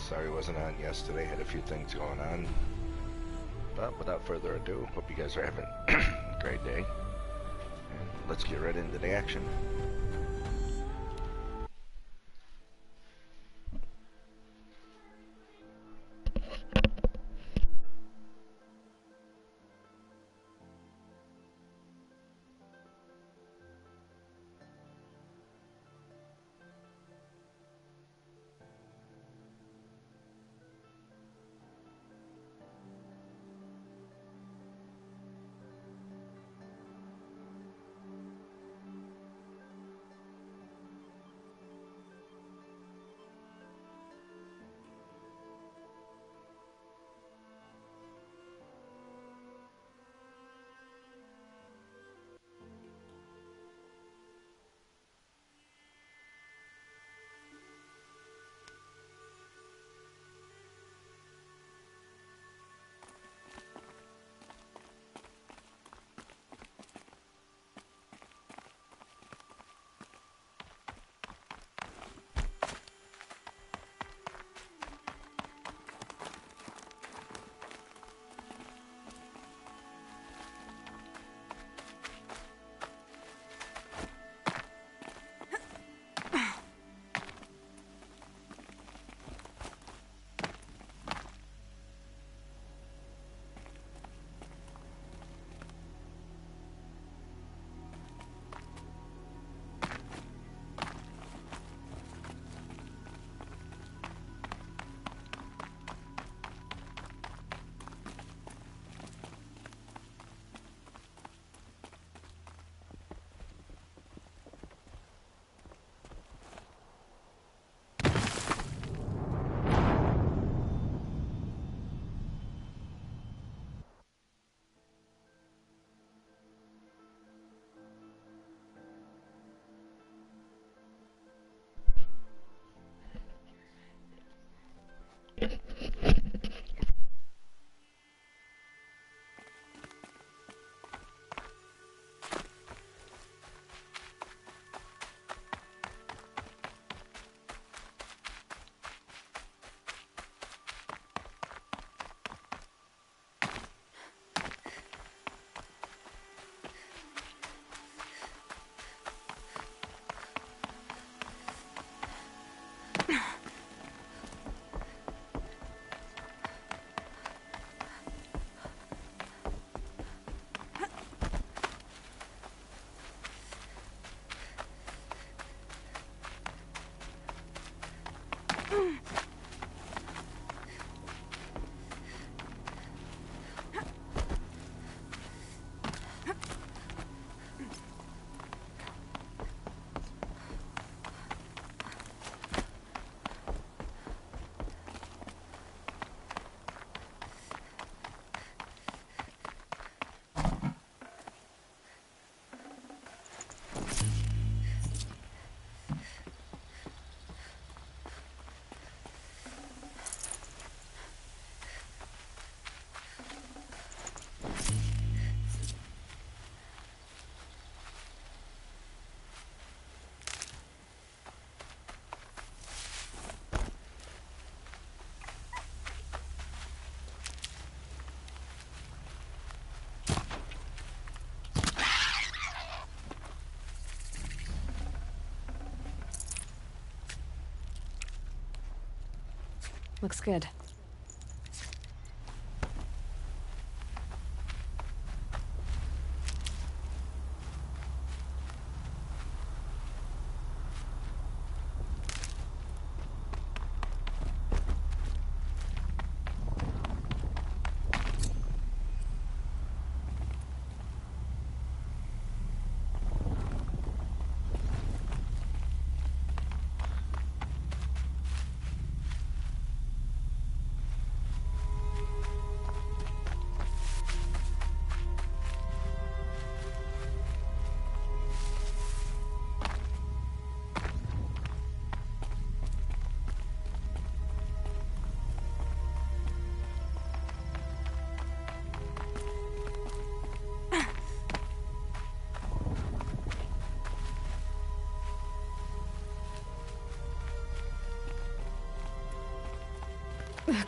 Sorry I wasn't on yesterday, had a few things going on. But without further ado, hope you guys are having a great day. And let's get right into the action. Looks good.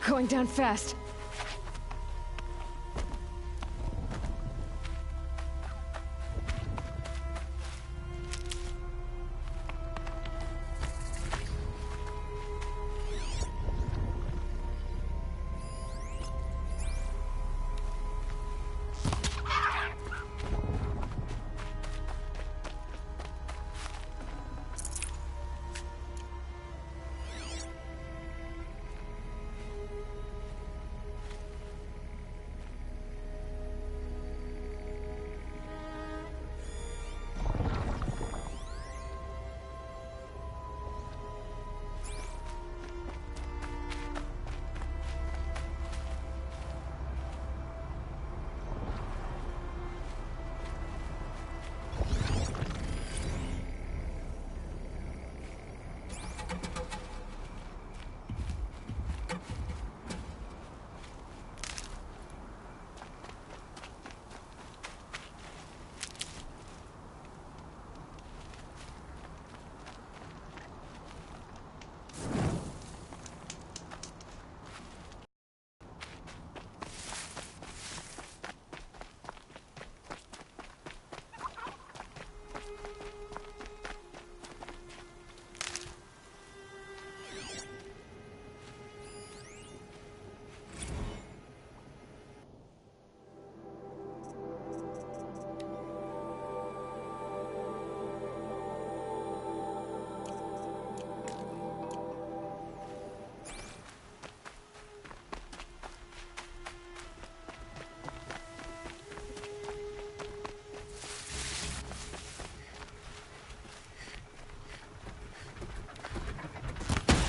Going down fast.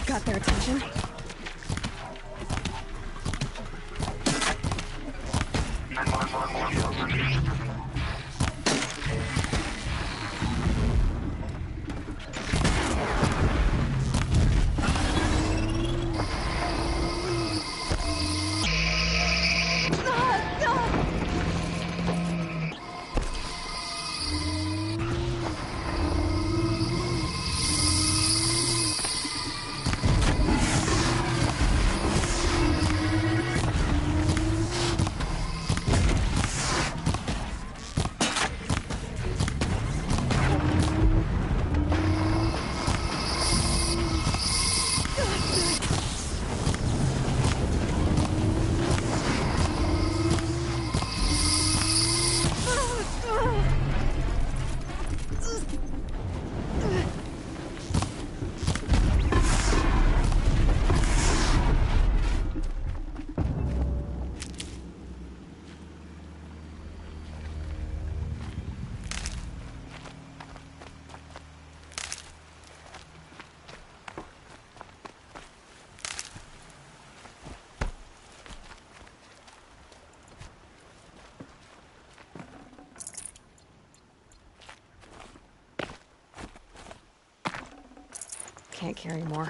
Got their attention. Can't carry more.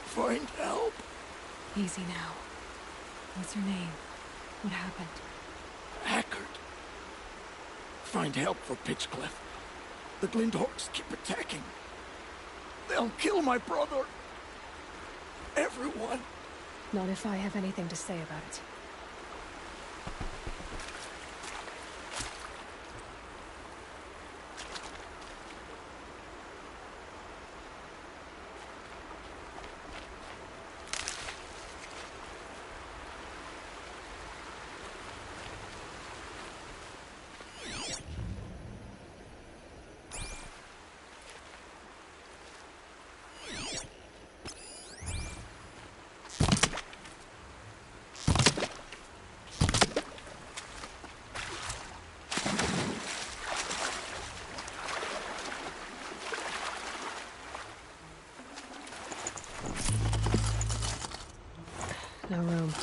Find help. Easy now. What's your name? What happened? Eckert. Find help for Pitchcliff. The Glinthorks keep attacking. They'll kill my brother. Everyone. Not if I have anything to say about it. No room.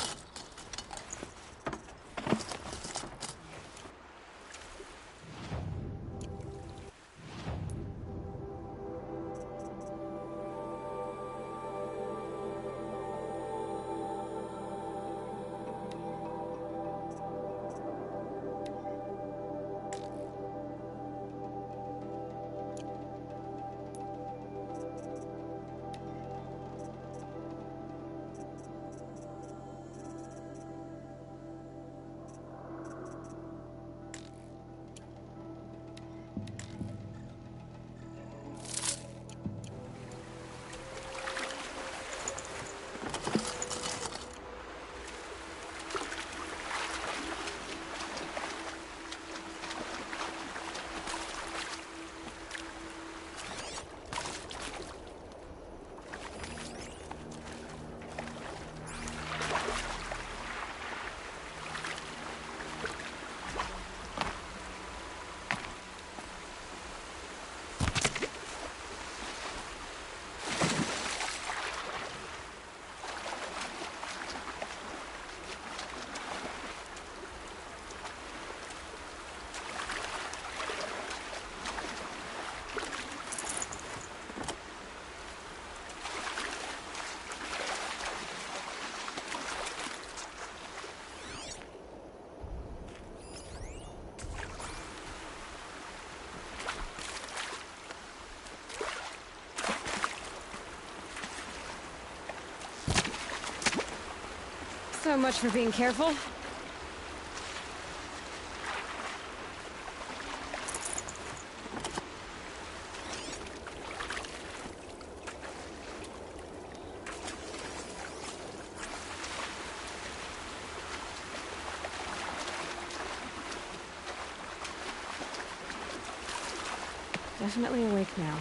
So much for being careful. Definitely awake now.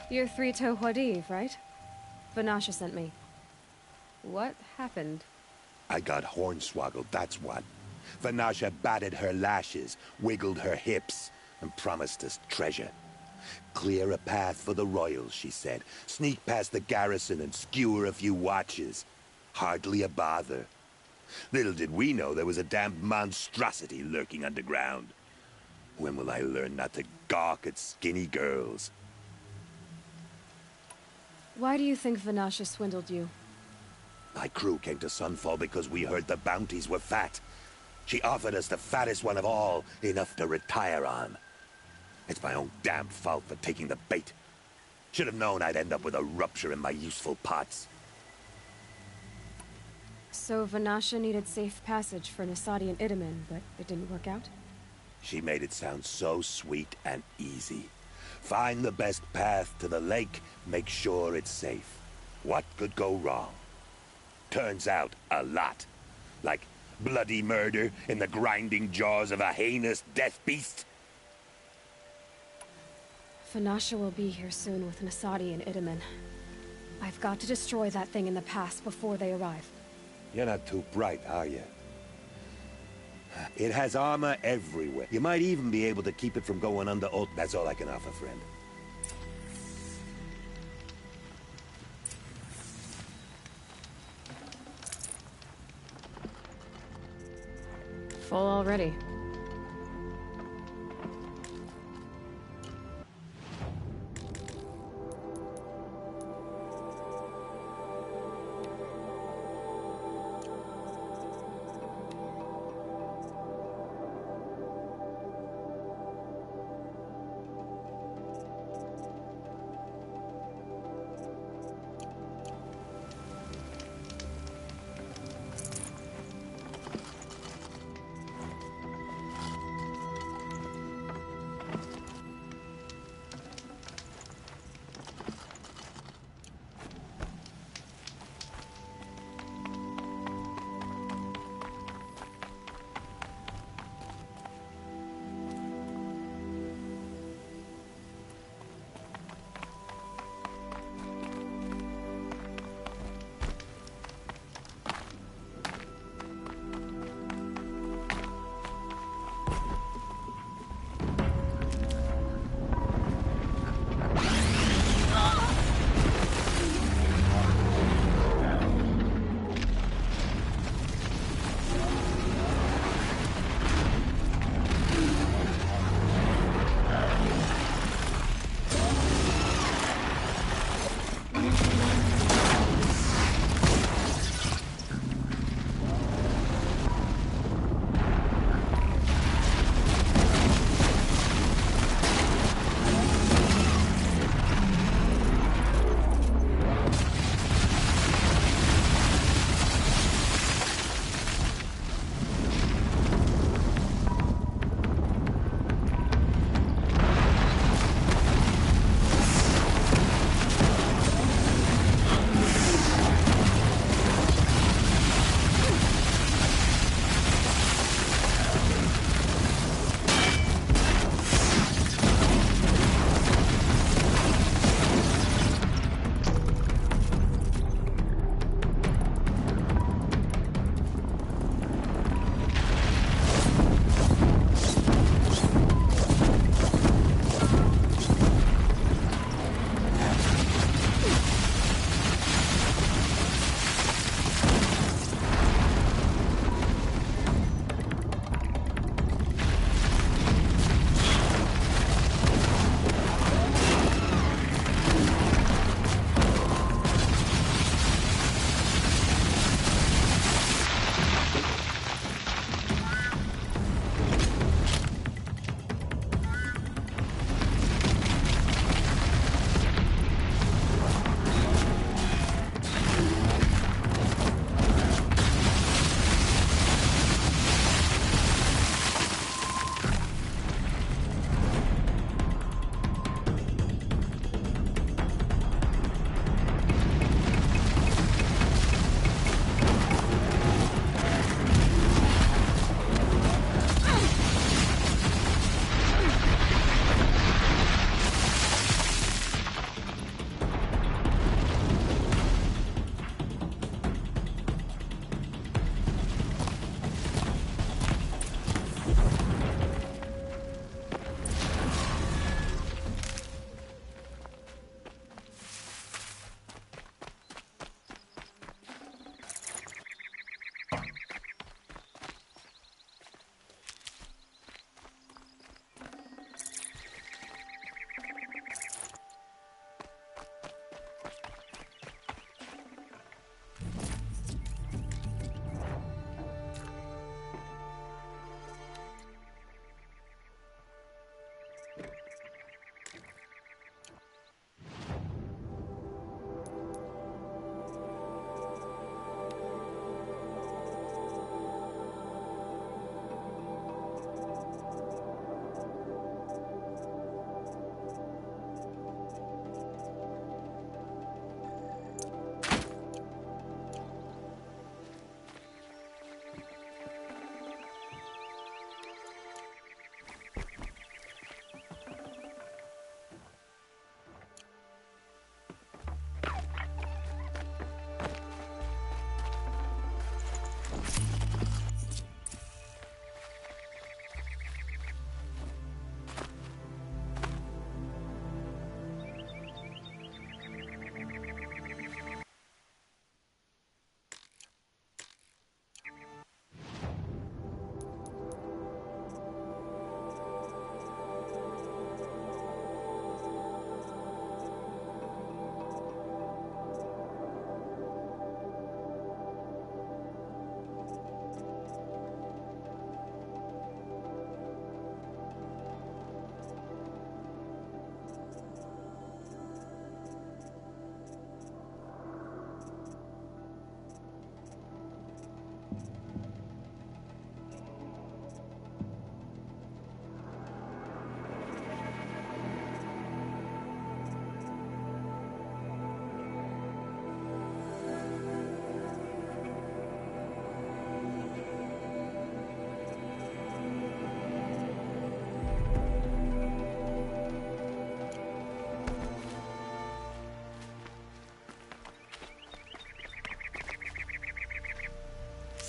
You're Three-Toe Huadiv, right? Vanasha sent me. What happened? I got hornswoggled, that's what. Vanasha batted her lashes, wiggled her hips, and promised us treasure. Clear a path for the royals, she said. Sneak past the garrison and skewer a few watches. Hardly a bother. Little did we know there was a damned monstrosity lurking underground. When will I learn not to gawk at skinny girls? Why do you think Vanasha swindled you? My crew came to Sunfall because we heard the bounties were fat. She offered us the fattest one of all, enough to retire on. It's my own damn fault for taking the bait. Should have known I'd end up with a rupture in my useful parts. So Vanasha needed safe passage for Nasadi and Itamen, but it didn't work out? She made it sound so sweet and easy. Find the best path to the lake, make sure it's safe. What could go wrong? Turns out, a lot. Like bloody murder in the grinding jaws of a heinous death beast. Vanasha will be here soon with Nasadi and Itamen. I've got to destroy that thing in the pass before they arrive. You're not too bright, are you? It has armor everywhere. You might even be able to keep it from going under ult. That's all I can offer, friend. Full already.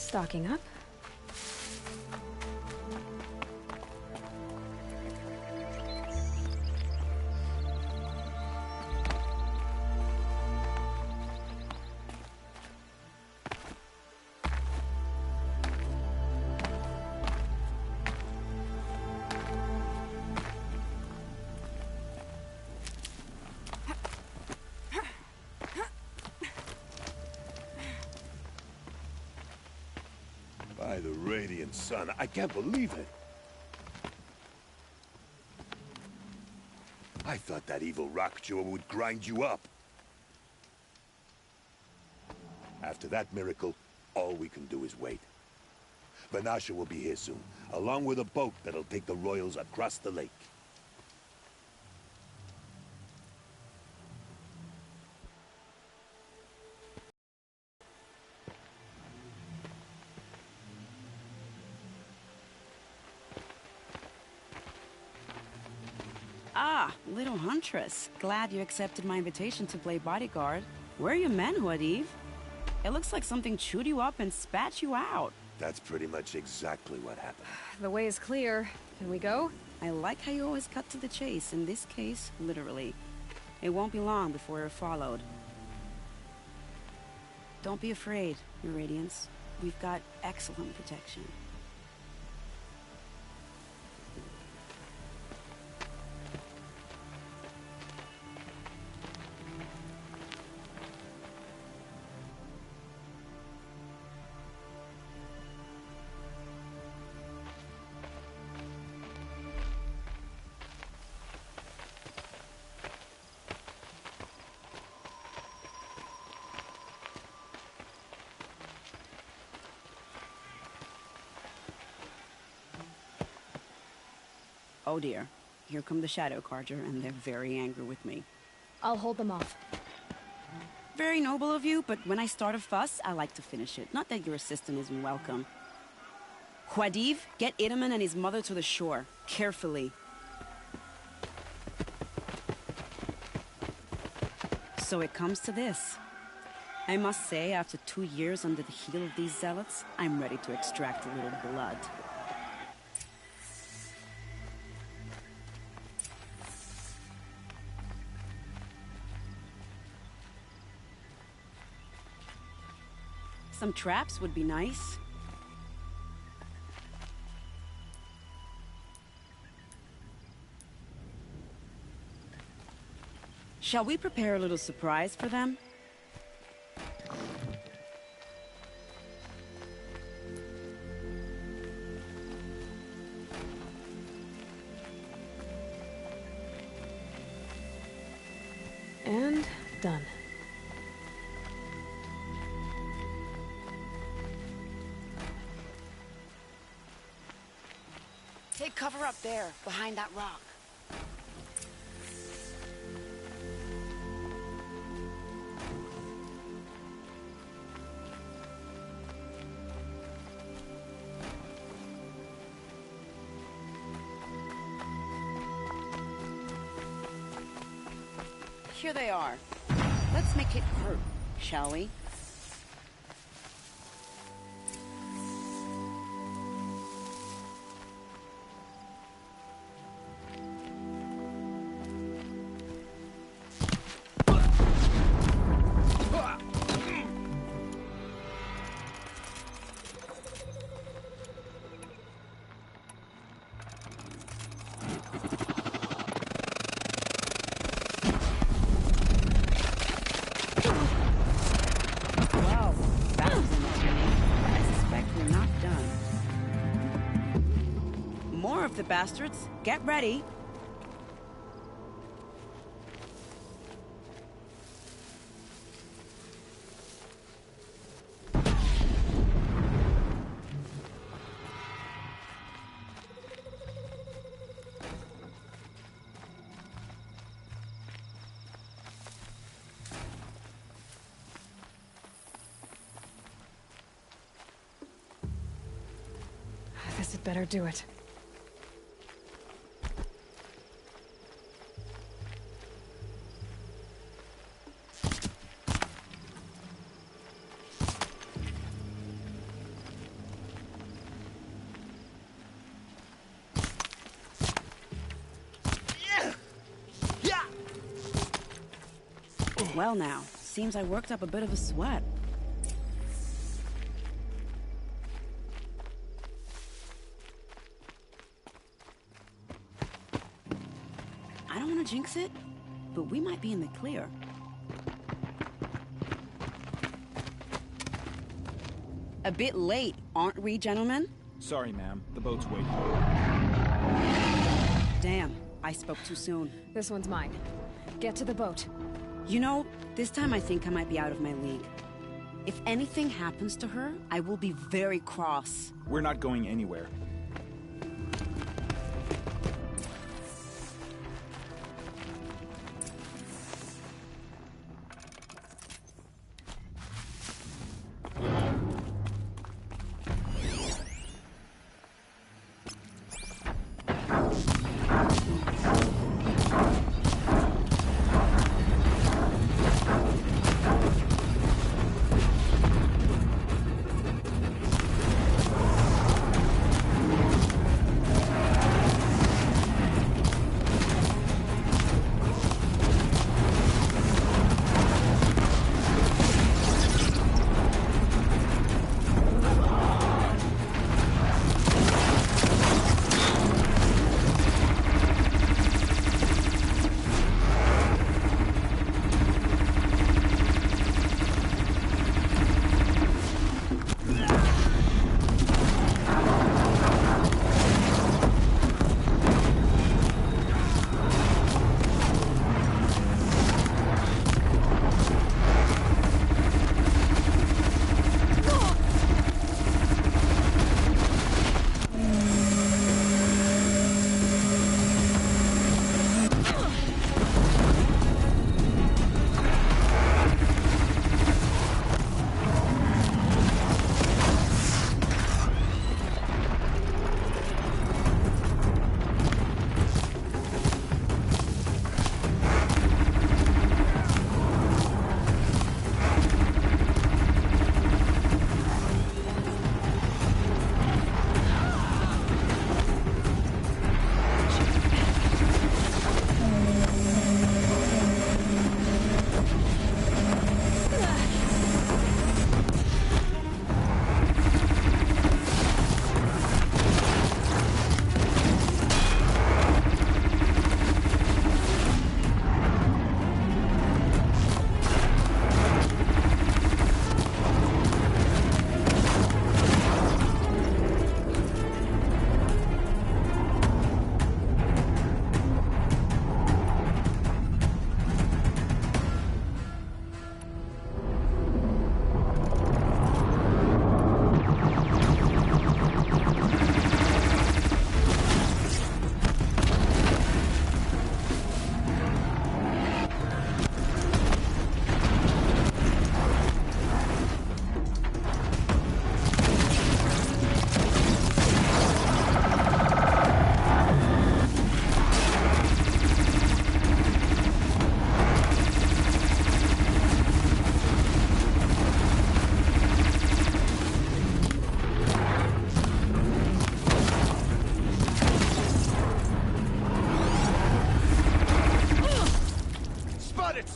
Stocking up. By the radiant sun, I can't believe it. I thought that evil Rockjaw would grind you up. After that miracle, all we can do is wait. Vanasha will be here soon, along with a boat that'll take the royals across the lake. Ah, little huntress. Glad you accepted my invitation to play bodyguard. Where are your men, Huadiv? It looks like something chewed you up and spat you out. That's pretty much exactly what happened. The way is clear. Can we go? I like how you always cut to the chase, in this case, literally. It won't be long before we're followed. Don't be afraid, Your Radiance. We've got excellent protection. Oh dear. Here come the Shadow Carja, and they're very angry with me. I'll hold them off. Very noble of you, but when I start a fuss, I like to finish it. Not that your assistant isn't welcome. Huadiv, get Itaman and his mother to the shore. Carefully. So it comes to this. I must say, after 2 years under the heel of these zealots, I'm ready to extract a little blood. Some traps would be nice. Shall we prepare a little surprise for them? And done. Take cover up there, behind that rock. Here they are. Let's make it hurt, shall we? The bastards, get ready. This had better do it. Well now, seems I worked up a bit of a sweat. I don't want to jinx it, but we might be in the clear. A bit late, aren't we, gentlemen? Sorry, ma'am. The boat's waiting. Damn, I spoke too soon. This one's mine. Get to the boat. You know, this time I think I might be out of my league. If anything happens to her, I will be very cross. We're not going anywhere.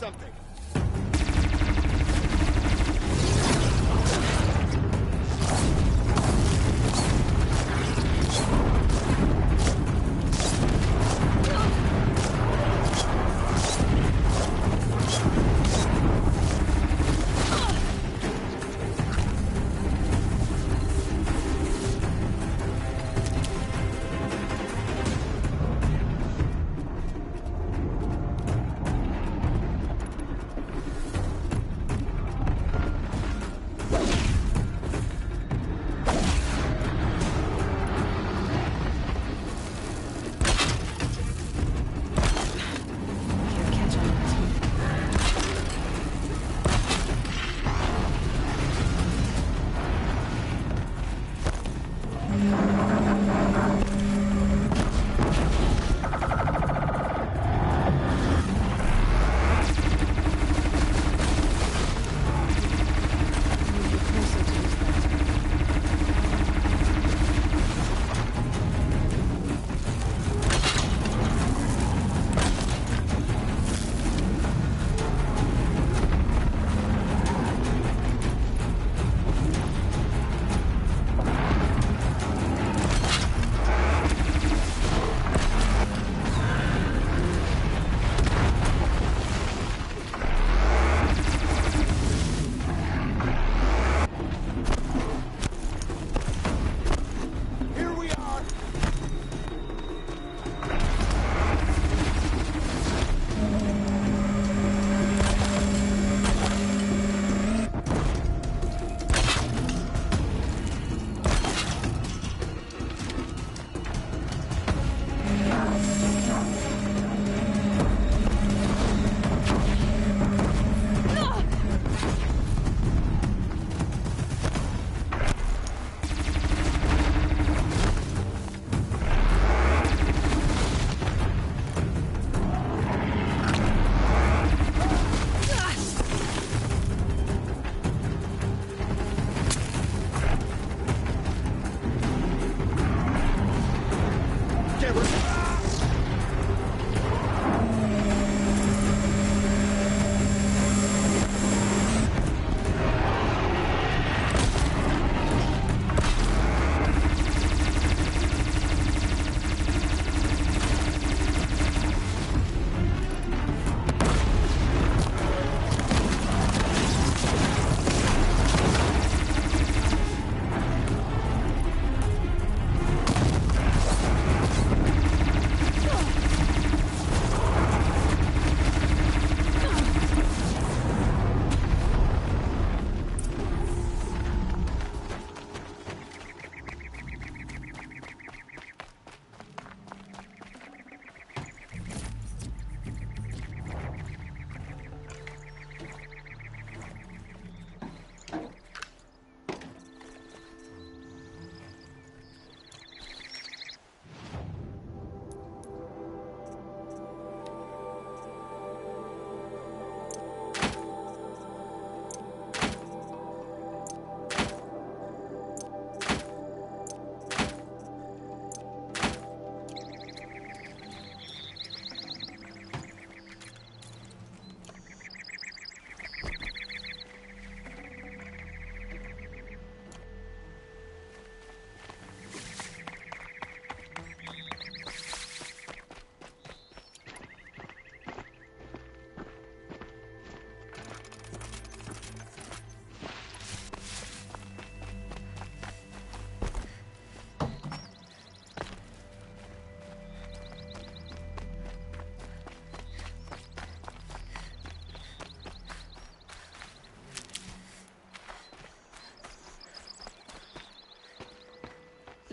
something.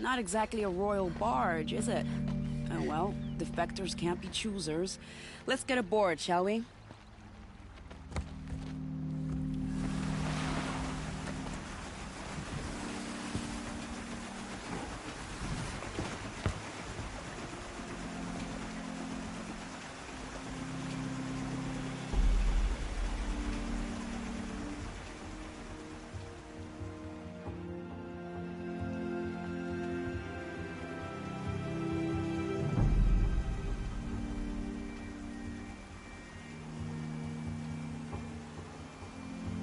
Not exactly a royal barge, is it? Oh well, defectors can't be choosers. Let's get aboard, shall we?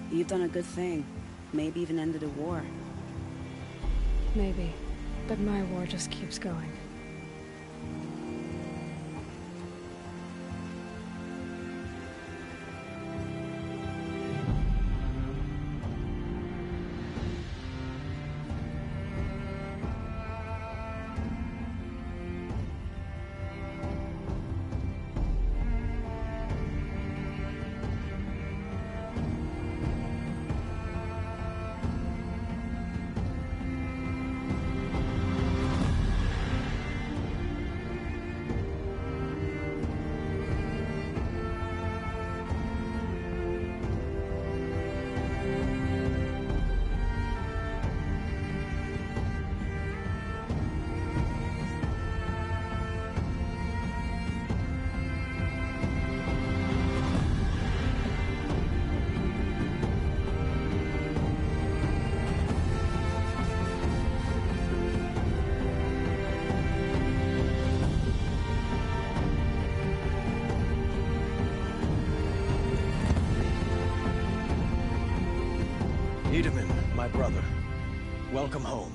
You've done a good thing. Maybe even ended a war. Maybe. But my war just keeps going. Itamen, my brother, welcome home.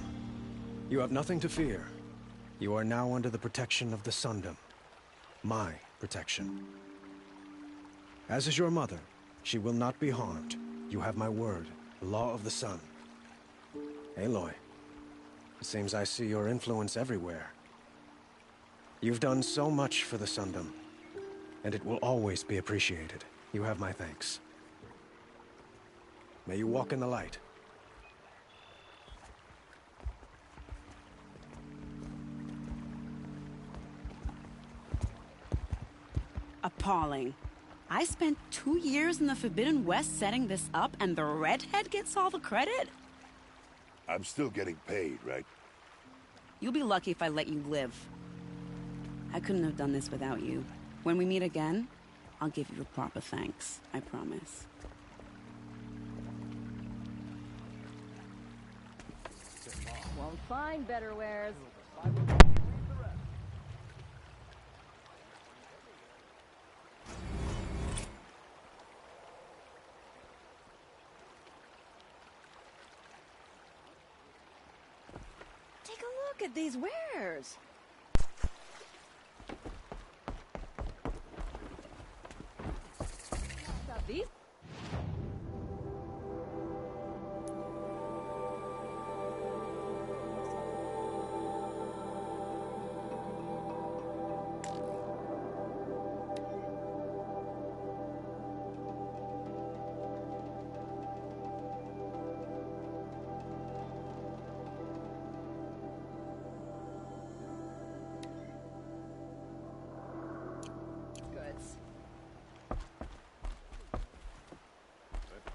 You have nothing to fear. You are now under the protection of the Sundom. My protection. As is your mother, she will not be harmed. You have my word, the law of the sun. Aloy, it seems I see your influence everywhere. You've done so much for the Sundom, and it will always be appreciated. You have my thanks. May you walk in the light. Appalling. I spent 2 years in the Forbidden West setting this up, and the redhead gets all the credit? I'm still getting paid, right? You'll be lucky if I let you live. I couldn't have done this without you. When we meet again, I'll give you a proper thanks. I promise. Won't find better wares. Take a look at these wares. Got these.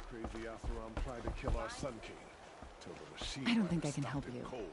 Crazy Atheron tried to kill our Sun King. Till the machine I don't think I can help you. cold.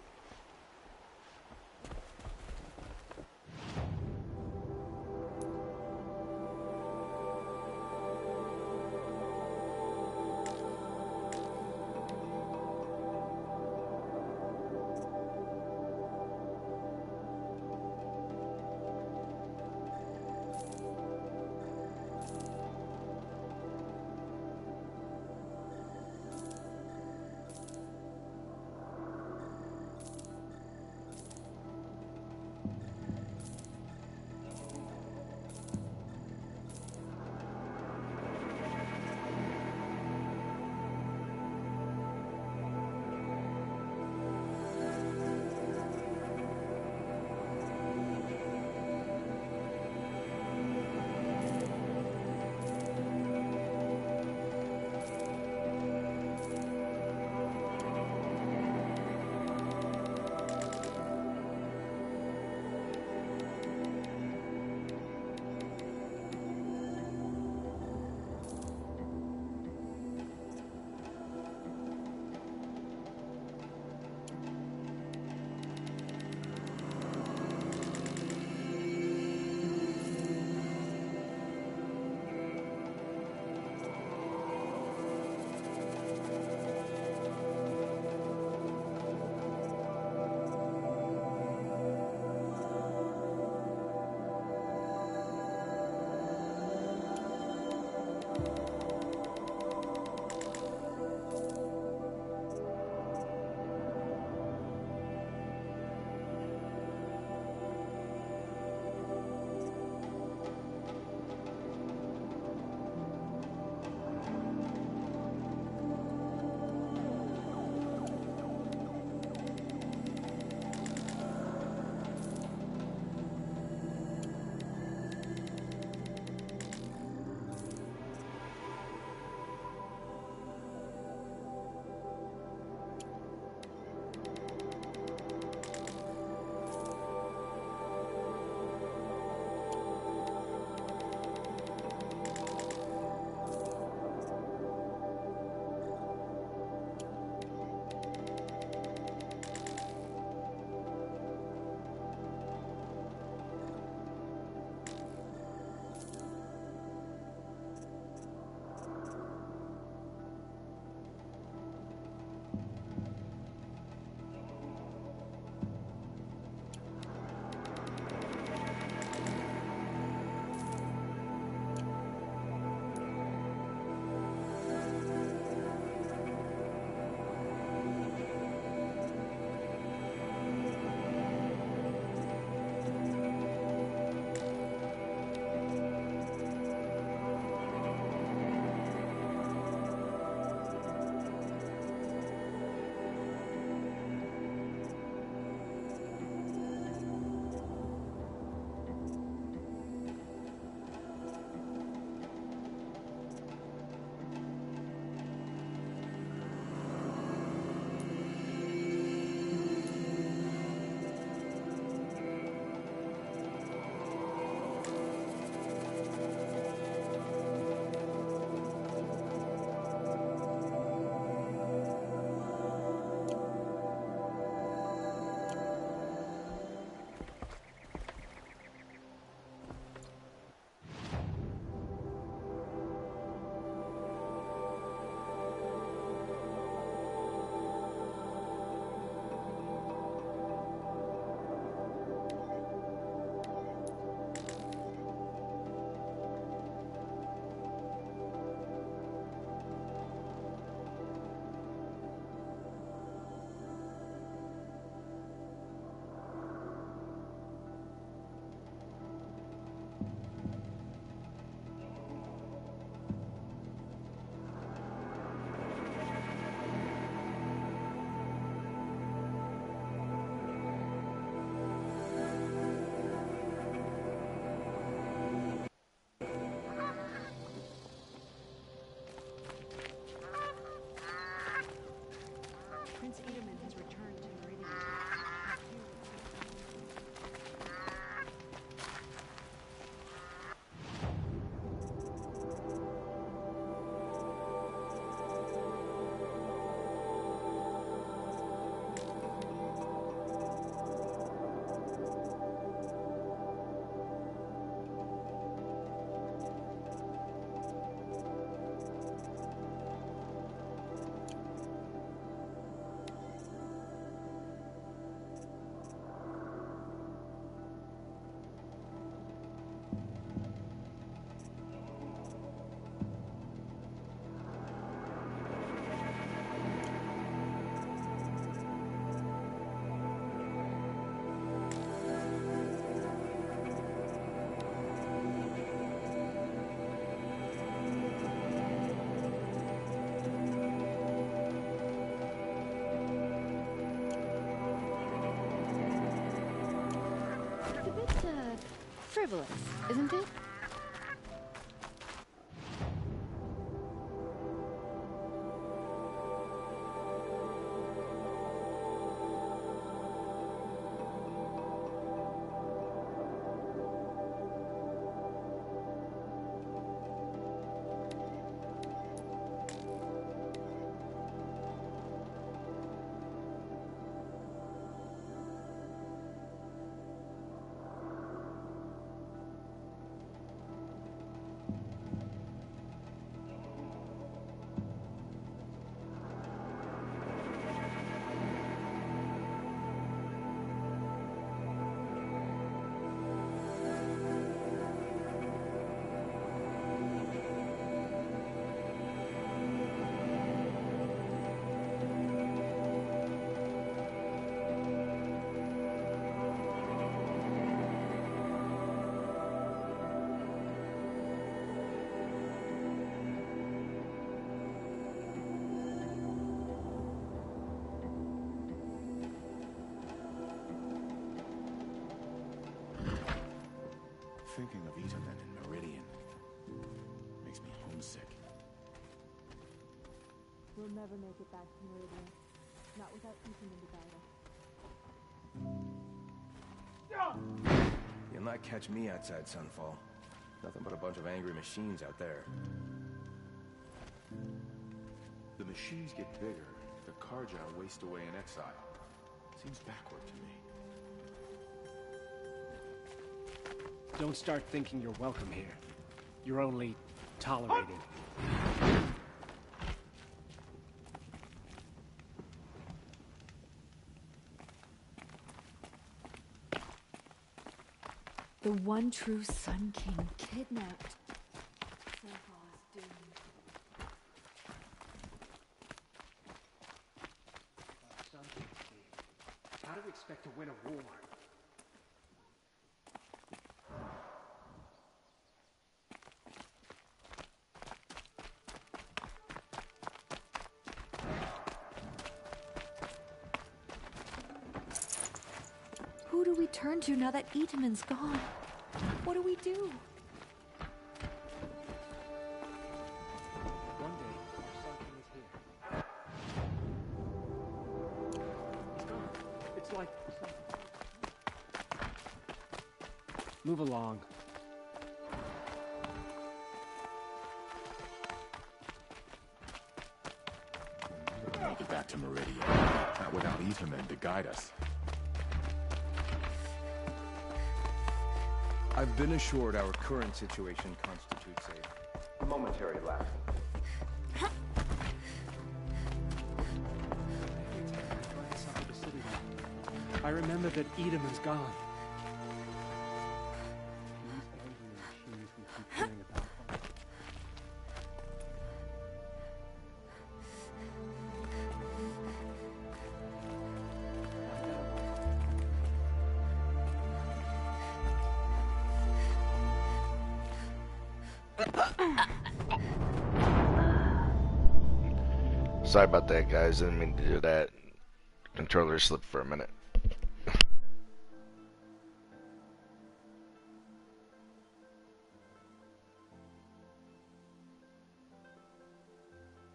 frivolous, isn't it? Thinking of Itamen and Meridian makes me homesick. We'll never make it back to Meridian. Not without Ethan to guide us. You'll not catch me outside Sunfall. Nothing but a bunch of angry machines out there. The machines get bigger, the Karja waste away in exile. Seems backward to me. Don't start thinking you're welcome here. You're only tolerated. The one true Sun King kidnapped. Sunfall is doomed. How do we expect to win a war? Who do we turn to now that Itamen's gone? What do we do? One day, our Sun King is here. He's gone. It's like... Move along. We'll make it back to Meridian. Not without Itamen to guide us. I've been assured our current situation constitutes a momentary lapse. I remember that Itamen's gone. These angry machines we keep hearing about. Sorry about that, guys. Didn't mean to do that. Controller slipped for a minute.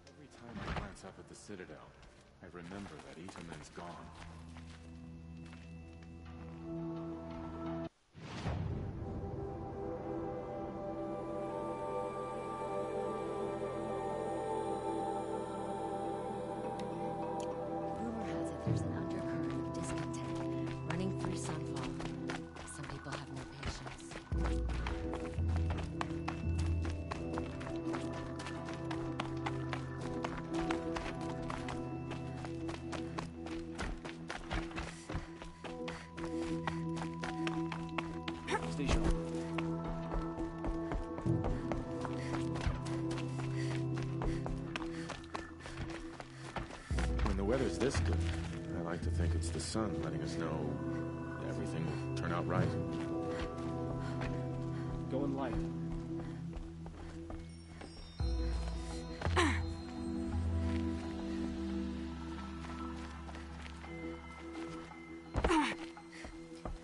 Every time I glance up at the Citadel, I remember that Itamen's gone. Rumor has it there's an undercurrent of discontent running through Sunfall. Some people have no patience. Stay sharp. When the weather's this good, I like to think it's the sun letting us know everything will turn out right. Going light.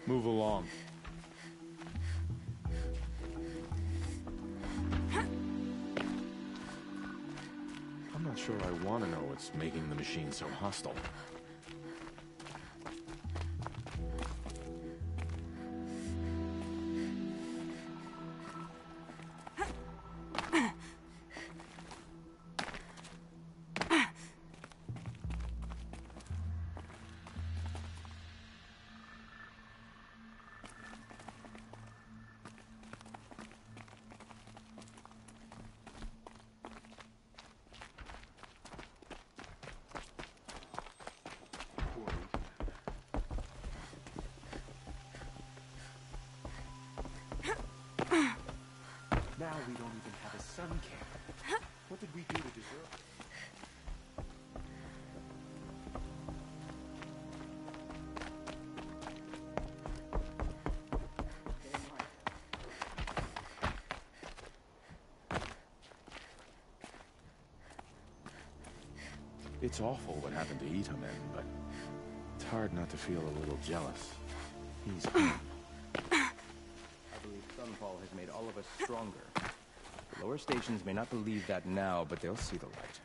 Move along. sure I want to know what's making the machine so hostile. Now we don't even have a sun king. What did we do to deserve it? It's awful what happened to Itamen, but it's hard not to feel a little jealous. He's home. I believe Sunfall has made all of us stronger. The lower stations may not believe that now, but they'll see the light.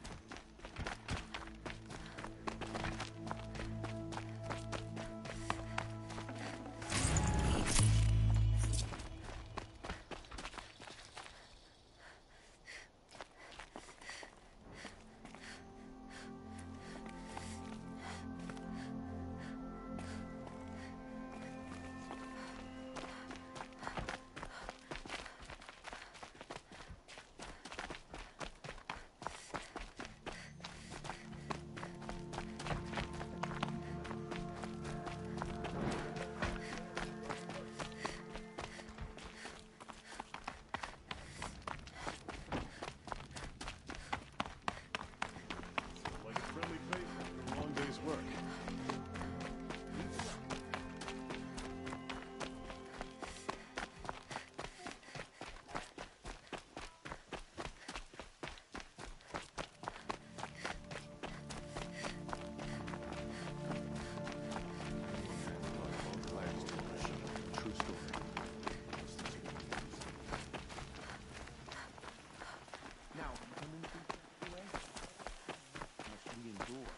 Like a friendly face after a long day's work. True story. Now, must we endure?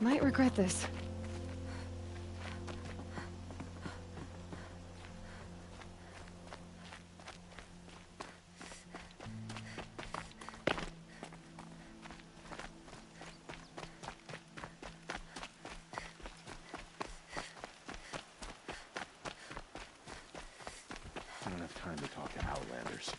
Might regret this. I don't have time to talk to Outlanders.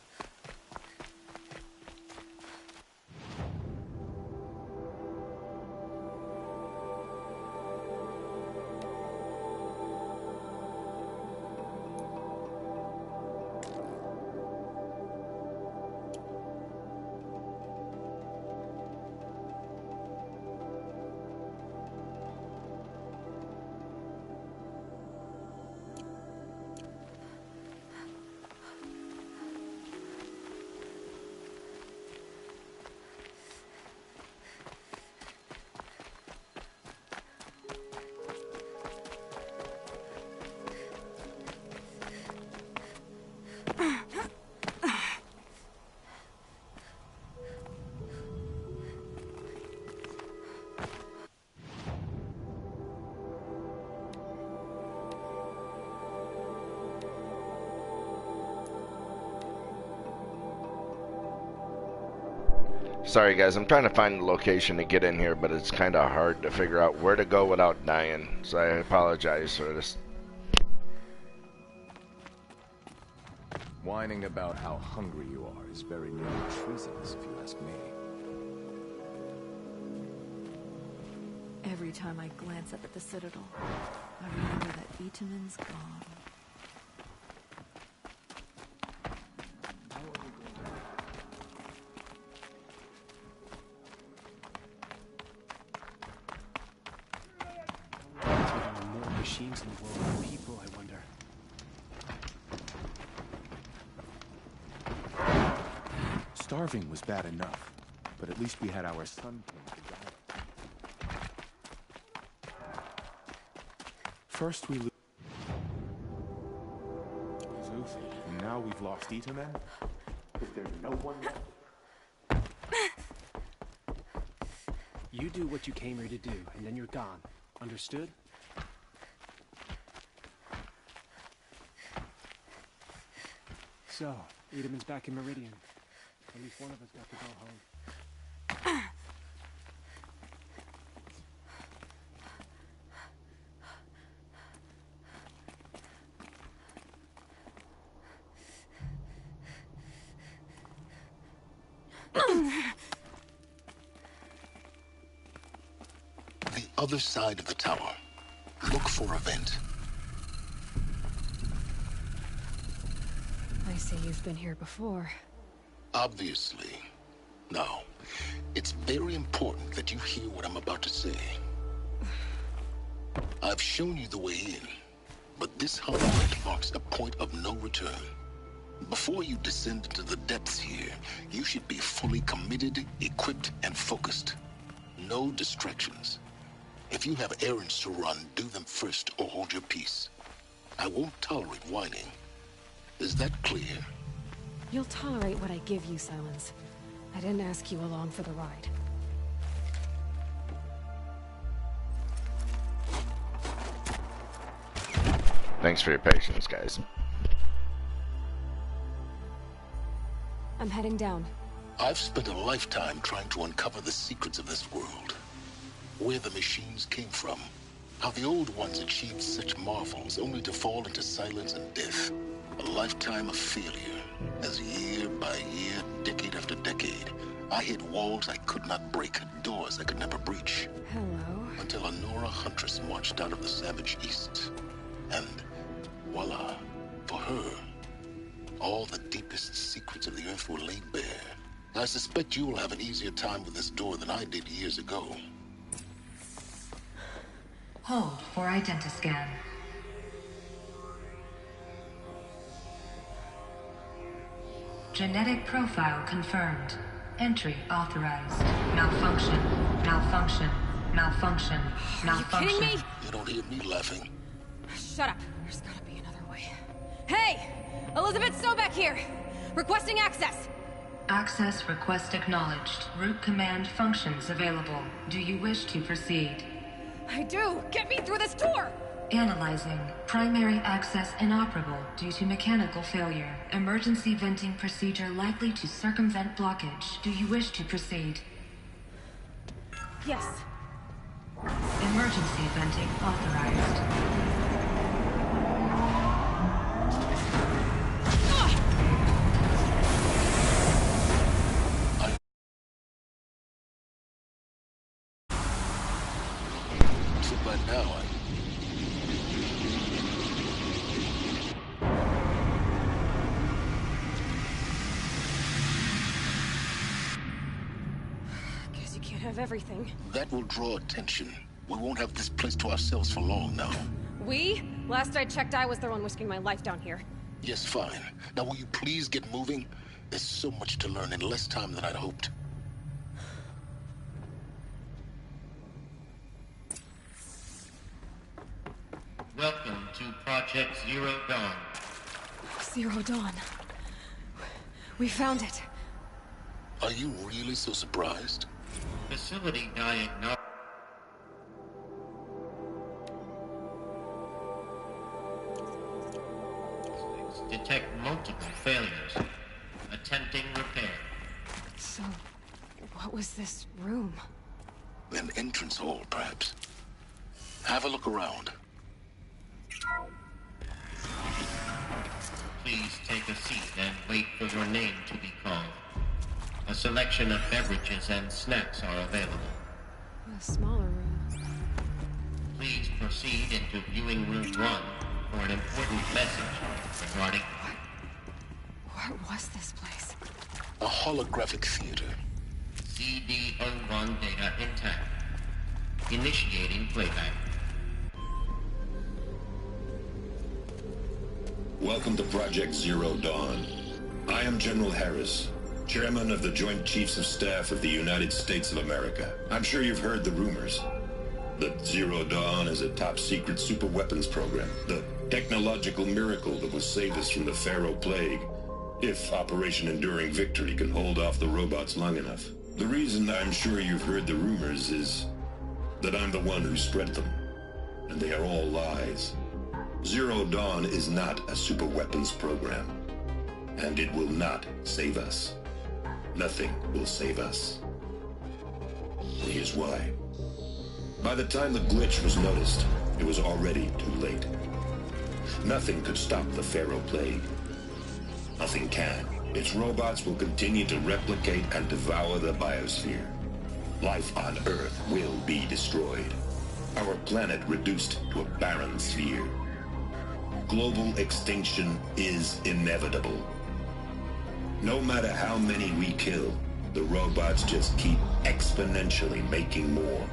Sorry guys, I'm trying to find the location to get in here, but it's kind of hard to figure out where to go without dying. So I apologize for this. Whining about how hungry you are is very nearly treasonous, if you ask me. Every time I glance up at the Citadel, I remember that Itaman's gone. There are more machines in the world than people, I wonder. Starving was bad enough, but at least we had our Sun King to guide. First we lose Lucy, and now we've lost Itamen? Is there no one left? You do what you came here to do, and then you're gone. Understood? So, Itaman's back in Meridian. At least one of us got to go home. The other side of the tower. Look for a vent. I see you've been here before. Obviously. Now, it's very important that you hear what I'm about to say. I've shown you the way in, but this humble vent marks a point of no return. Before you descend into the depths here, you should be fully committed, equipped, and focused. No distractions. If you have errands to run, do them first or hold your peace. I won't tolerate whining. Is that clear? You'll tolerate what I give you, Silence. I didn't ask you along for the ride. Thanks for your patience, guys. I'm heading down. I've spent a lifetime trying to uncover the secrets of this world. Where the machines came from. How the old ones achieved such marvels only to fall into silence and death. A lifetime of failure. As year by year, decade after decade, I hit walls I could not break, doors I could never breach. Hello. Until a Nora huntress marched out of the savage east. And voila, for her, all the deepest secrets of the earth were laid bare. I suspect you will have an easier time with this door than I did years ago. Hold for identiscan. Genetic profile confirmed. Entry authorized. Malfunction. Malfunction. Malfunction. Malfunction. Are you kidding me? You don't hear me laughing. Shut up. There's gotta be another way. Hey! Elizabeth Sobek here! Requesting access! Access request acknowledged. Root command functions available. Do you wish to proceed? I do! Get me through this door! Analyzing. Primary access inoperable due to mechanical failure. Emergency venting procedure likely to circumvent blockage. Do you wish to proceed? Yes. Emergency venting authorized. Everything. That will draw attention. We won't have this place to ourselves for long now. We? Last I checked, I was the one risking my life down here. Yes, fine. Now will you please get moving? There's so much to learn in less time than I'd hoped. Welcome to Project Zero Dawn. Zero Dawn. We found it. Are you really so surprised? Facility diagnostics detect multiple failures. Attempting repair. So, What was this room? An entrance hall, perhaps. Have a look around. Please take a seat and wait for your name to be called. A selection of beverages and snacks are available. A smaller room. Please proceed into viewing room 1 for an important message regarding... What was this place? A holographic theater. CD01 data intact. Initiating playback. Welcome to Project Zero Dawn. I am General Harris, Chairman of the Joint Chiefs of Staff of the United States of America. I'm sure you've heard the rumors that Zero Dawn is a top-secret superweapons program, the technological miracle that will save us from the Pharaoh Plague, if Operation Enduring Victory can hold off the robots long enough. The reason I'm sure you've heard the rumors is that I'm the one who spread them, and they are all lies. Zero Dawn is not a superweapons program, and it will not save us. Nothing will save us. And here's why. By the time the glitch was noticed, it was already too late. Nothing could stop the Pharaoh Plague. Nothing can. Its robots will continue to replicate and devour the biosphere. Life on Earth will be destroyed. Our planet reduced to a barren sphere. Global extinction is inevitable. No matter how many we kill, the robots just keep exponentially making more.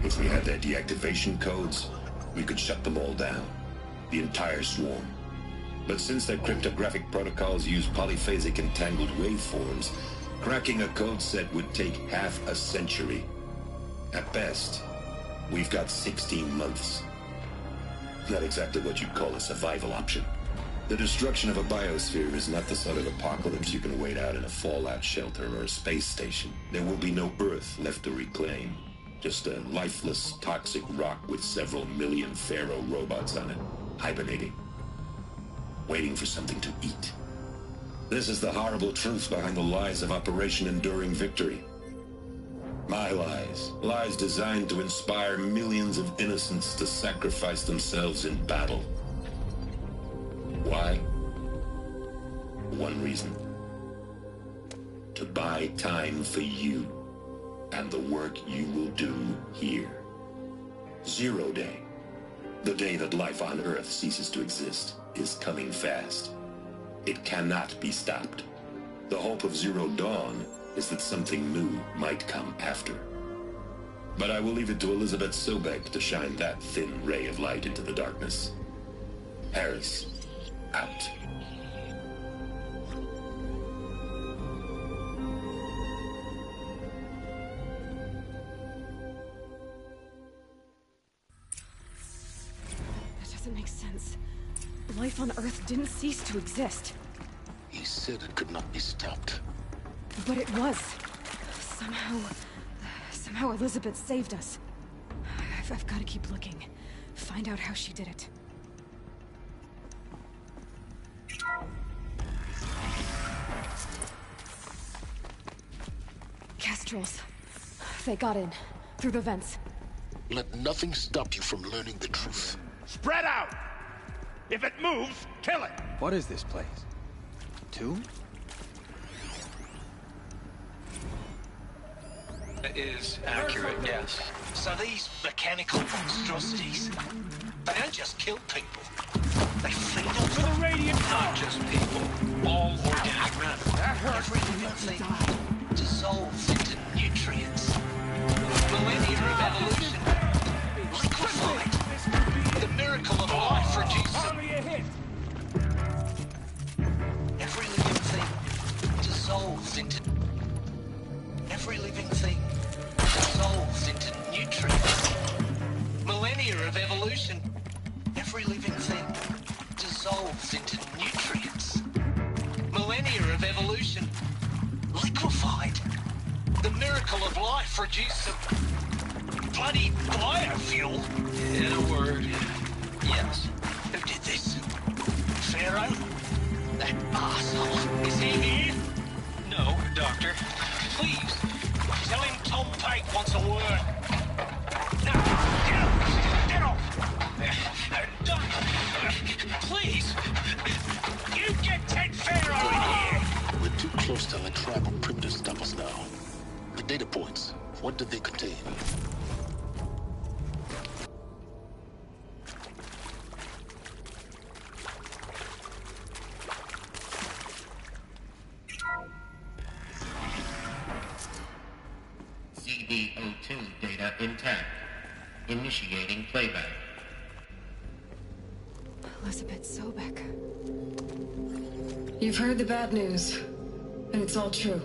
If we had their deactivation codes, we could shut them all down. The entire swarm. But since their cryptographic protocols use polyphasic entangled waveforms, cracking a code set would take half a century. At best, we've got 16 months. Not exactly what you'd call a survival option. The destruction of a biosphere is not the sort of apocalypse you can wait out in a fallout shelter or a space station. There will be no Earth left to reclaim. Just a lifeless, toxic rock with several million Pharaoh robots on it, hibernating. Waiting for something to eat. This is the horrible truth behind the lies of Operation Enduring Victory. My lies. Lies designed to inspire millions of innocents to sacrifice themselves in battle. Why? One reason. To buy time for you and the work you will do here. Zero Day. The day that life on Earth ceases to exist is coming fast. It cannot be stopped. The hope of Zero Dawn is that something new might come after. But I will leave it to Elizabeth Sobek to shine that thin ray of light into the darkness. Harris, out. That doesn't make sense. Life on Earth didn't cease to exist. He said it could not be stopped. But it was. Somehow Elizabeth saved us. I've got to keep looking. Find out how she did it. Kestrels. They got in. Through the vents. Let nothing stop you from learning the truth. Spread out! If it moves, kill it! What is this place? Tomb? It is accurate, yes. So these mechanical monstrosities, they don't just kill people. They feed off them. Not just people. All organic matter. Every living thing dissolves into nutrients. Millennia of evolution. Liquefied. The miracle of life reduces. Every living thing dissolves into... Every living thing dissolves into nutrients. Millennia of evolution. Every living thing dissolves into nutrients. Millennia of evolution. Liquefied. The miracle of life reduced to bloody biofuel. In a word, yes. Who did this? Pharaoh? That asshole. Is he here? No, Doctor. ghosts and a tribe of primitives stop us now. The data points, what did they contain? CD02 data intact. Initiating playback. Elizabeth Sobek. You've heard the bad news, and it's all true.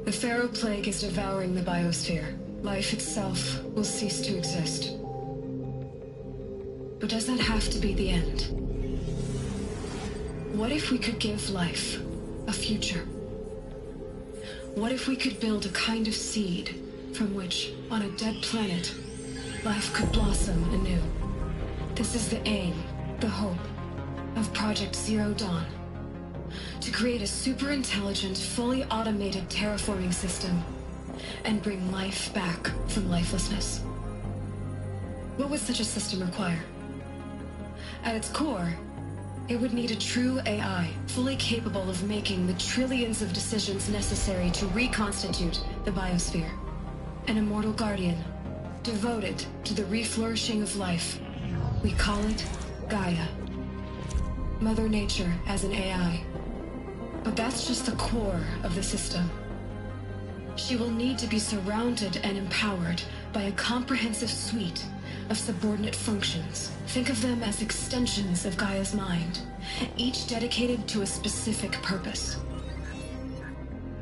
The Pharaoh Plague is devouring the biosphere. Life itself will cease to exist. But does that have to be the end? What if we could give life a future? What if we could build a kind of seed from which, on a dead planet, life could blossom anew? This is the aim, the hope, of Project Zero Dawn. To create a super-intelligent, fully automated terraforming system and bring life back from lifelessness. What would such a system require? At its core, it would need a true AI, fully capable of making the trillions of decisions necessary to reconstitute the biosphere. An immortal guardian, devoted to the reflourishing of life. We call it Gaia. Mother Nature as an AI. But that's just the core of the system. She will need to be surrounded and empowered by a comprehensive suite of subordinate functions. Think of them as extensions of Gaia's mind, each dedicated to a specific purpose.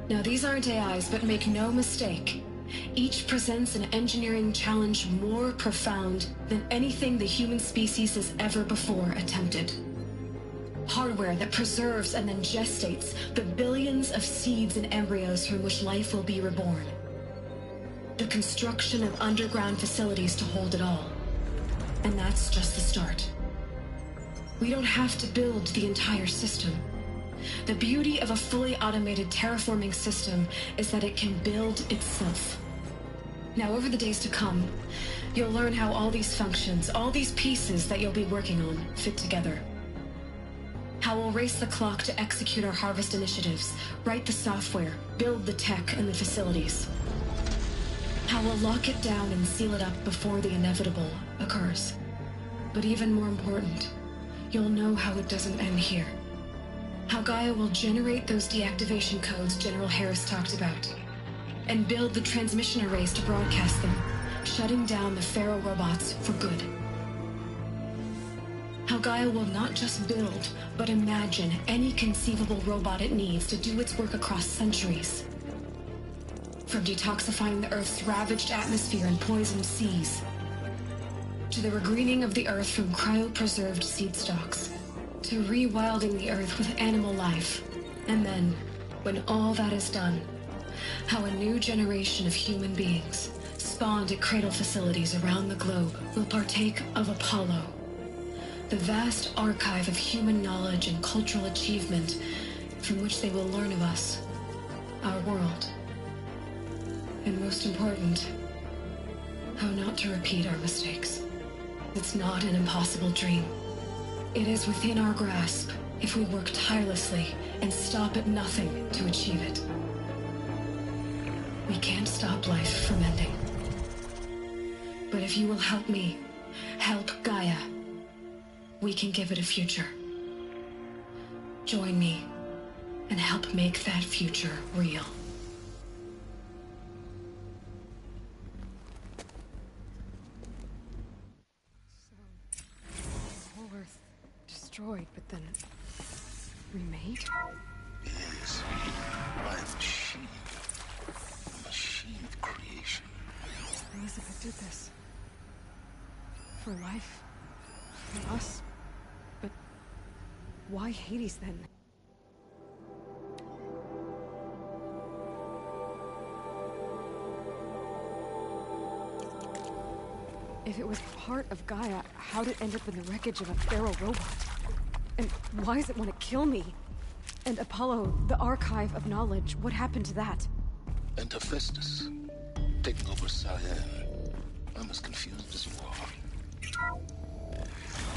Now, these aren't AIs, but make no mistake, each presents an engineering challenge more profound than anything the human species has ever before attempted. Hardware that preserves and then gestates the billions of seeds and embryos from which life will be reborn. The construction of underground facilities to hold it all. And that's just the start. We don't have to build the entire system. The beauty of a fully automated terraforming system is that it can build itself. Now, over the days to come, you'll learn how all these functions, all these pieces that you'll be working on, fit together. How we'll race the clock to execute our harvest initiatives, write the software, build the tech and the facilities. How we'll lock it down and seal it up before the inevitable occurs. But even more important, you'll know how it doesn't end here. How Gaia will generate those deactivation codes General Harris talked about, and build the transmission arrays to broadcast them, shutting down the Pharaoh robots for good. How Gaia will not just build, but imagine any conceivable robot it needs to do its work across centuries. From detoxifying the Earth's ravaged atmosphere and poisoned seas, to the regreening of the Earth from cryopreserved seed stalks, to rewilding the Earth with animal life. And then, when all that is done, how a new generation of human beings, spawned at cradle facilities around the globe, will partake of Apollo, the vast archive of human knowledge and cultural achievement from which they will learn of us, our world. And most important, how not to repeat our mistakes. It's not an impossible dream. It is within our grasp if we work tirelessly and stop at nothing to achieve it. We can't stop life from ending. But if you will help me, help Gaia, we can give it a future. Join me and help make that future real. Whole Earth destroyed, but then remade? Yes, by a machine. A machine of creation. Elizabeth did this. For life. For us. But why Hades then? If it was part of Gaia, how'd it end up in the wreckage of a Pharaoh robot? And why does it want to kill me? And Apollo, the archive of knowledge, what happened to that? And Hephaestus, taking over Cyan. I'm as confused as you are.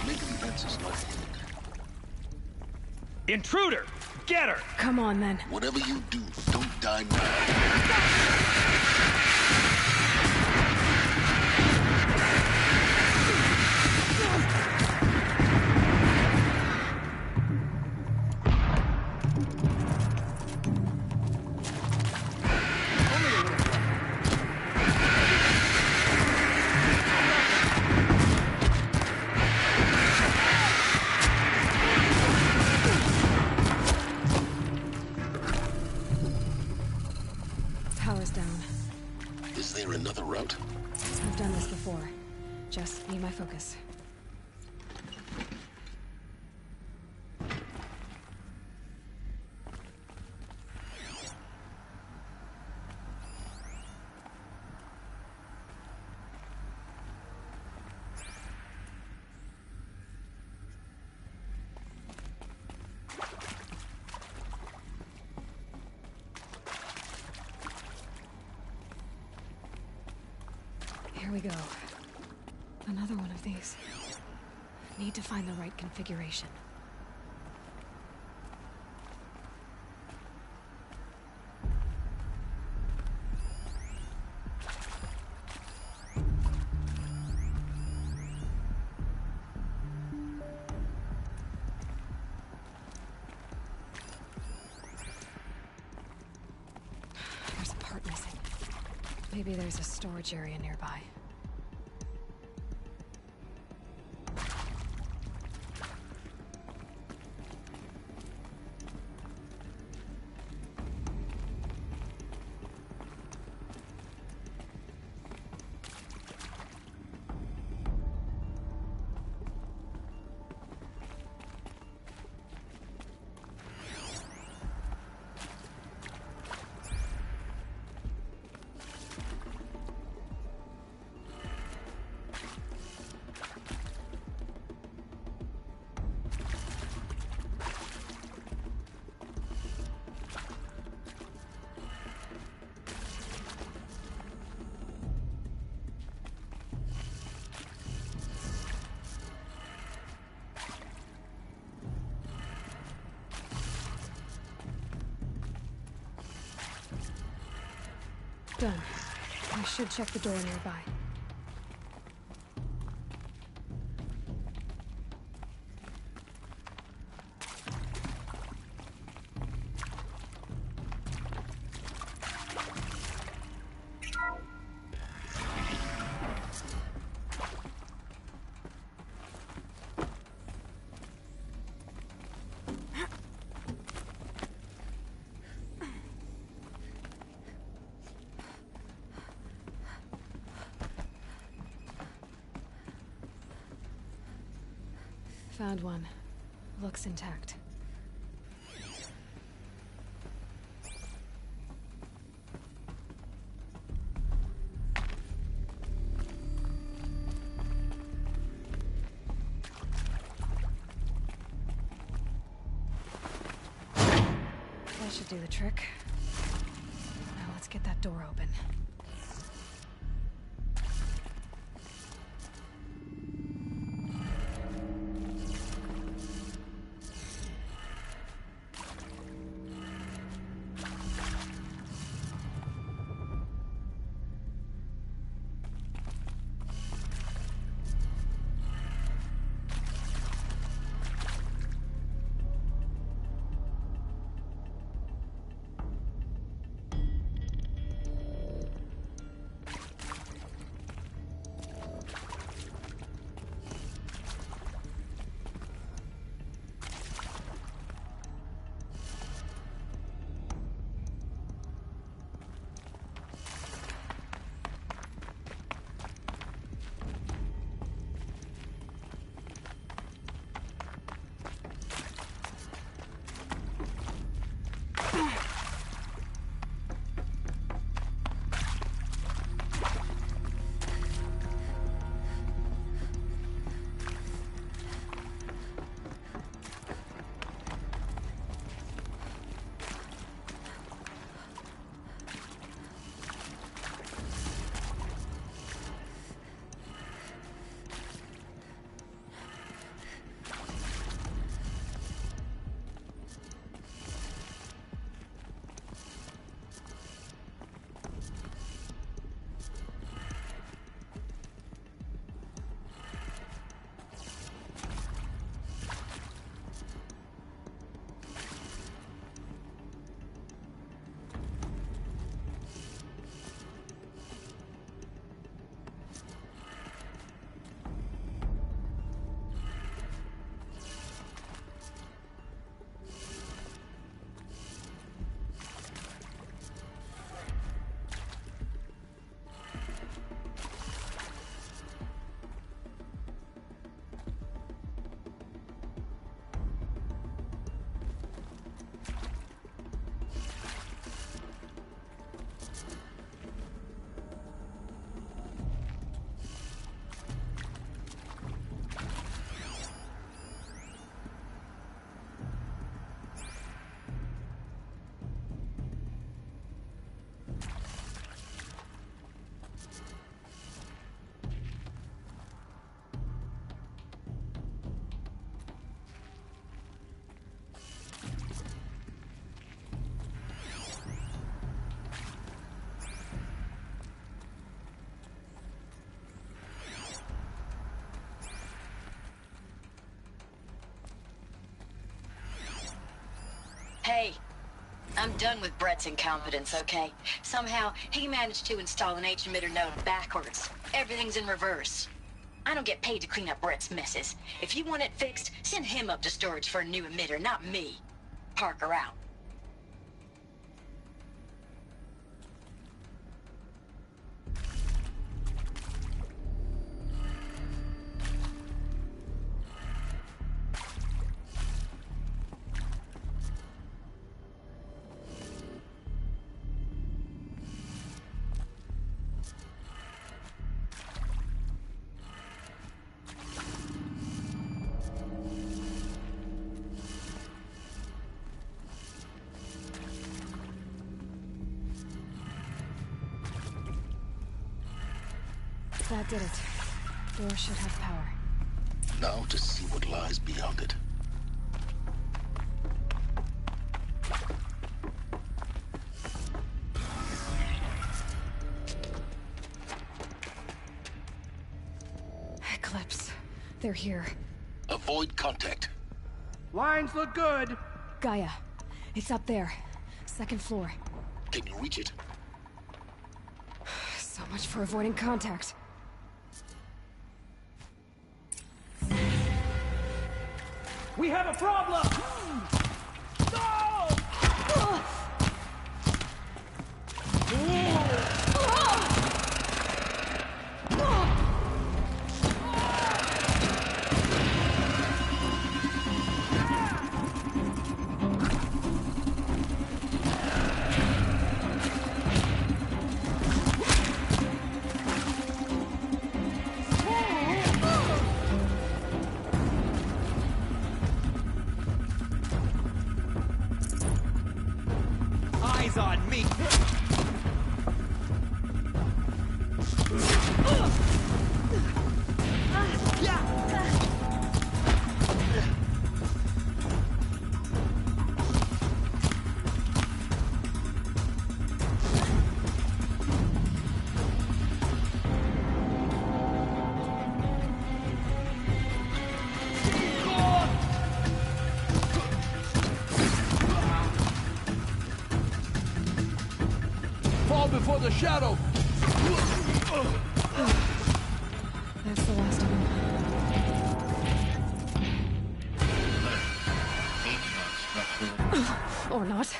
Making the answers not hidden. Intruder! Get her! Come on, then. Whatever you do, don't die now. Power's down. Is there another route? I've done this before. Just need my focus. Here we go. Another one of these. Need to find the right configuration. There's a part missing. Maybe there's a storage area nearby. Done. I should check the door nearby. Found one. Looks intact. That should do the trick. Now let's get that door open. I'm done with Brett's incompetence, okay? Somehow, he managed to install an H-emitter node backwards. Everything's in reverse. I don't get paid to clean up Brett's messes. If you want it fixed, send him up to storage for a new emitter, not me. Parker out. That did it. Door should have power. Now to see what lies beyond it. Eclipse. They're here. Avoid contact. Lines look good. Gaia. It's up there. Second floor. Can you reach it? So much for avoiding contact. We have a problem! On me. Before the shadow. That's the last of them. Or not.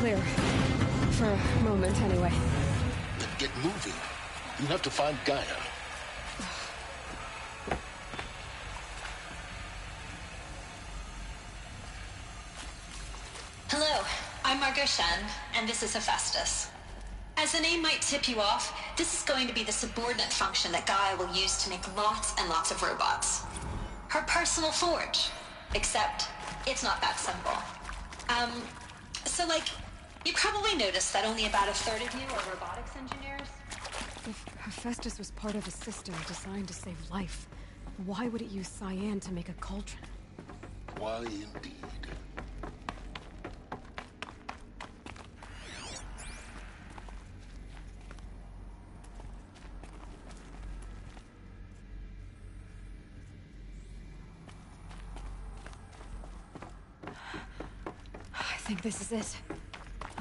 Clear. For a moment, anyway. Then get moving. You have to find Gaia. Hello, I'm Margot Shen, and this is Hephaestus. As the name might tip you off, this is going to be the subordinate function that Gaia will use to make lots and lots of robots. Her personal forge. Except, it's not that simple. So like, you probably noticed that only about a third of you are robotics engineers. If Hephaestus was part of a system designed to save life, why would it use cyan to make a cauldron? Why indeed? I think this is it.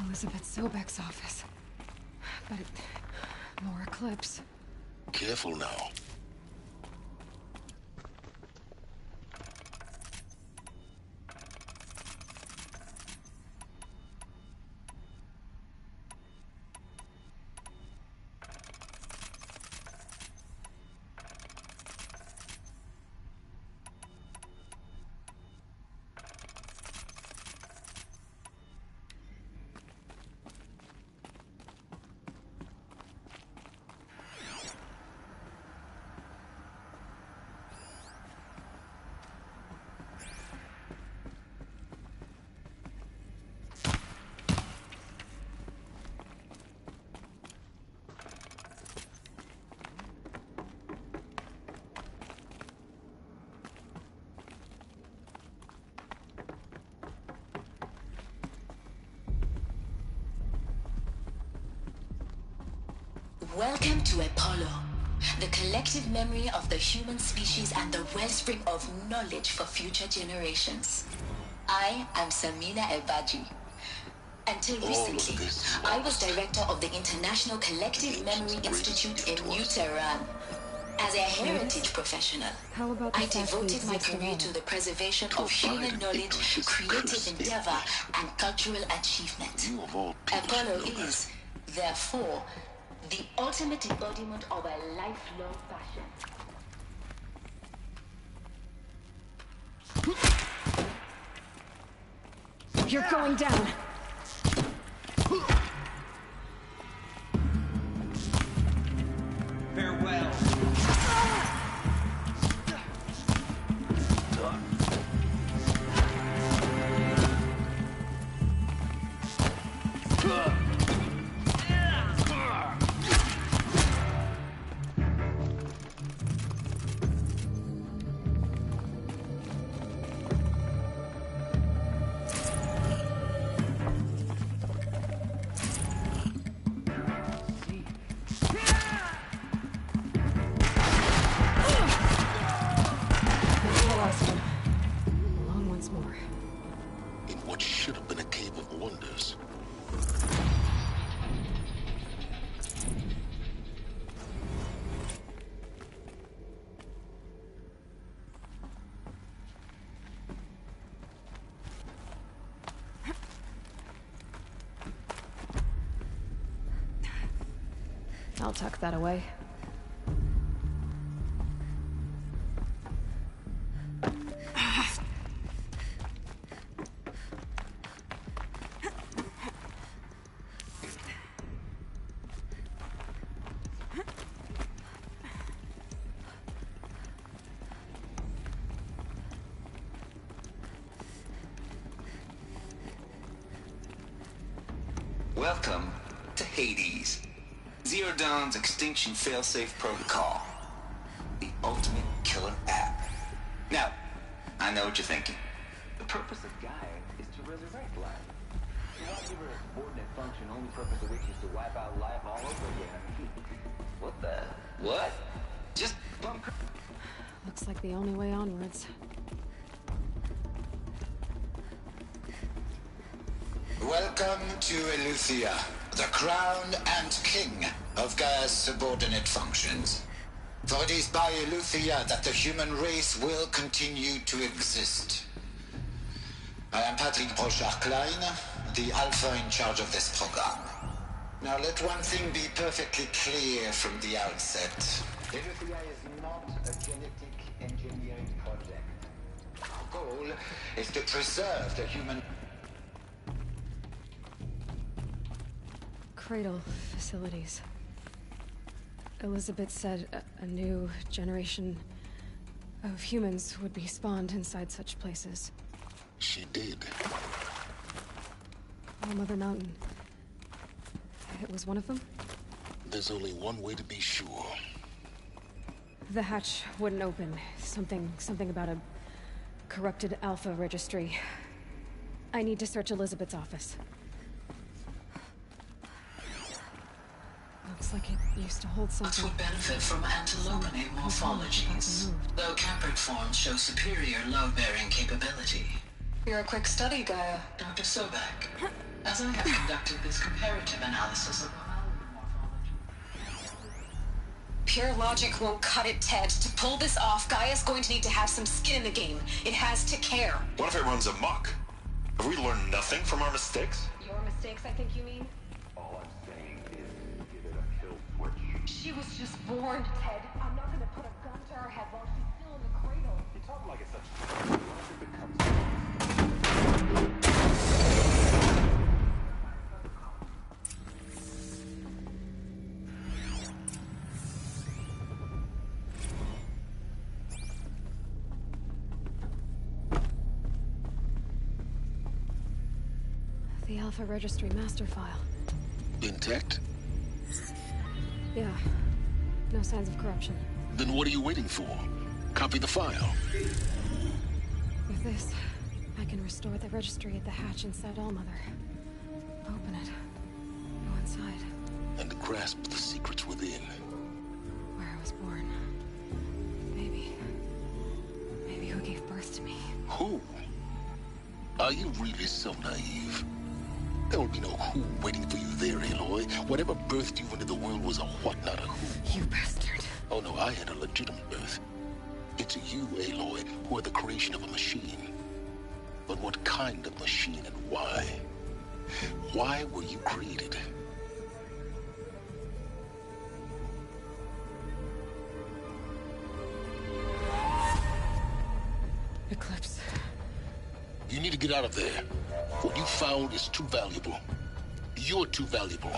Elizabeth Sobek's office. But more Eclipse. Careful now. Welcome to Apollo, the collective memory of the human species and the wellspring of knowledge for future generations. I am Samina Ebaji. Until recently, I was director of the International Collective Memory Institute in New Tehran. As a heritage professional, I devoted my career to the preservation of human knowledge, creative endeavor, and cultural achievement. Apollo is, therefore, the ultimate embodiment of a lifelong passion. You're going down. Farewell. Alone once more. In what should have been a cave of wonders. I'll tuck that away. Welcome to Hades. Zero Dawn's extinction failsafe protocol. The ultimate killer app. Now, I know what you're thinking. The purpose of Gaia is to resurrect life. You want to give her a subordinate function, only purpose of which is to wipe out life all over again. What the? What? Just bump. Looks like the only way onwards. Welcome to Eleuthia, the crown and king of Gaia's subordinate functions. For it is by Eleuthia that the human race will continue to exist. I am Patrick Brochard-Klein, the Alpha in charge of this program. Now let one thing be perfectly clear from the outset. Eleuthia is not a genetic engineering project. Our goal is to preserve the human... Cradle facilities. Elizabeth said a new generation of humans would be spawned inside such places. She did. Oh, Mother Mountain. It was one of them? There's only one way to be sure. The hatch wouldn't open. Something about a corrupted Alpha registry. I need to search Elizabeth's office. Looks like it used to hold something. Us would benefit from antilopinate morphologies, though Caprid forms show superior load-bearing capability. You're a quick study, Gaia. Dr. Sobek, as I have conducted this comparative analysis of morphology. Pure logic won't cut it, Ted. To pull this off, Gaia's going to need to have some skin in the game. It has to care. What if it runs amok? Have we learned nothing from our mistakes? Your mistakes, I think you mean? All I'm saying is give it a kill switch. She was just born, Ted. I'm not gonna put a gun to her head while she's still in the cradle. You talk like it's such... It becomes... The Alpha Registry master file. Intact? Yeah. No signs of corruption. Then what are you waiting for? Copy the file. With this, I can restore the registry at the hatch inside Allmother. Open it. Go inside. and grasp the secrets within. Where I was born. Maybe who gave birth to me. Who? Are you really so naive? There will be no who waiting for you there, Aloy. Whatever birthed you into the world was a what, not a who. You bastard. Oh no, I had a legitimate birth. It's you, Aloy, who are the creation of a machine. But what kind of machine and why? Why were you created? Eclipse. You need to get out of there. What you found is too valuable. You're too valuable.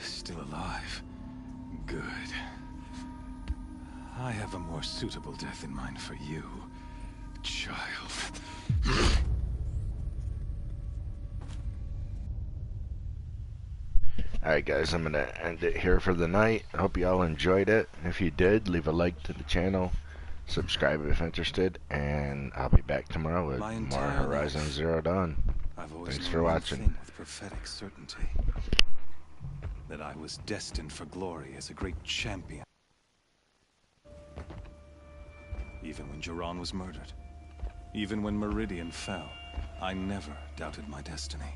Still alive. Good. I have a more suitable death in mind for you, child. Alright guys, I'm gonna end it here for the night. I hope you all enjoyed it. If you did, leave a like to the channel, subscribe if interested, and I'll be back tomorrow with more Horizon Zero Dawn. Thanks for watching. With prophetic certainty, that I was destined for glory as a great champion. Even when Jiran was murdered, even when Meridian fell, I never doubted my destiny.